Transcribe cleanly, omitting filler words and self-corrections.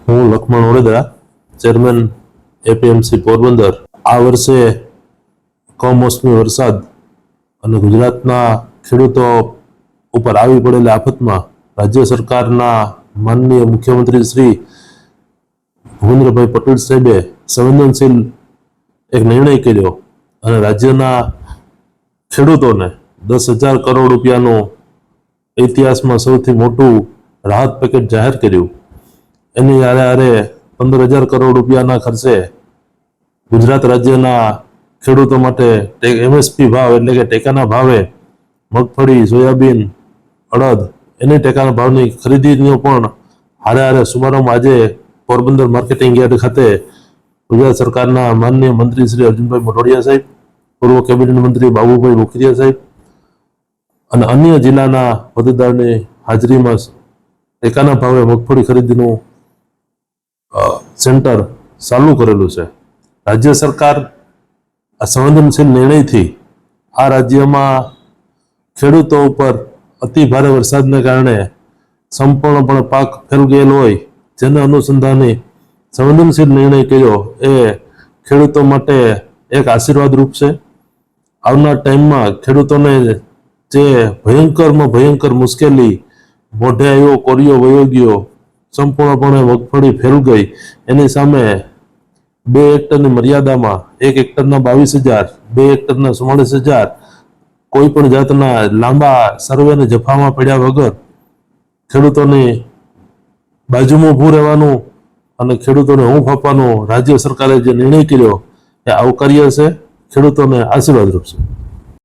હું Lakhman ઓરેદા, chairman APMC Porbandar. આ વર્ષે કમોસમી વરસાદ અને ગુજરાતના ખેડૂતો ઉપર આવી પડેલી આફતમાં રાજ્ય સરકારના માનનીય મુખ્યમંત્રી શ્રી ભૂપેન્દ્રભાઈ પટેલ સાહેબે સંવેદનશીલ એક નિર્ણય કર્યો અને રાજ્યના ખેડૂતોને 10,000 કરોડ રૂપિયાનું ઇતિહાસમાં સૌથી મોટું રાહત પેકેજ જાહેર કર્યું. એની હારે 15,000 કરોડ રૂપિયાના ખર્ચે ગુજરાત રાજ્યના ખેડૂતો માટે એમએસપી ભાવ એટલે કે ટેકાના ભાવે મગફળી, સોયાબીન, અડદ એની ટેકાના ભાવની ખરીદીનો પણ હારે શુભારંભ આજે પોરબંદર માર્કેટિંગ યાર્ડ ખાતે ગુજરાત સરકારના માનનીય મંત્રી શ્રી અર્જુનભાઈ મોઢવાડિયા સાહેબ, પૂર્વ કેબિનેટ મંત્રી બાબુભાઈ બોખીરિયા સાહેબ અને અન્ય જિલ્લાના હોદ્દેદારની હાજરીમાં ટેકાના ભાવે મગફળી ખરીદીનું સેન્ટર ચાલુ કરેલું છે. રાજ્ય સરકાર આ સંવેદનશીલ નિર્ણયથી આ રાજ્યમાં ખેડૂતો ઉપર અતિ ભારે વરસાદને કારણે સંપૂર્ણપણે પાક ફેલ ગયેલો હોય જેને અનુસંધાને સંવેદનશીલ નિર્ણય કર્યો એ ખેડૂતો માટે એક આશીર્વાદ રૂપ છે. આવનાર ટાઈમમાં ખેડૂતોને જે ભયંકરમાં ભયંકર મુશ્કેલી મોઢે આવ્યો, કોરિયો વયો ગયો, સંપૂર્ણપણે મગફળી ફેલ ગઈ, એની સામે 2 હેક્ટરની મર્યાદામાં 1 હેક્ટરના 22,000, 2 હેક્ટરના 44,000 કોઈ પણ જાતના લાંબા સર્વે અને જફામાં પડ્યા વગર ખેડૂતોની બાજુમાં ઊભું રહેવાનું અને ખેડૂતોને હૂંફ આપવાનો રાજ્ય સરકારે જે નિર્ણય કર્યો એ આવકાર્ય છે, ખેડૂતોને આશીર્વાદરૂપ છે.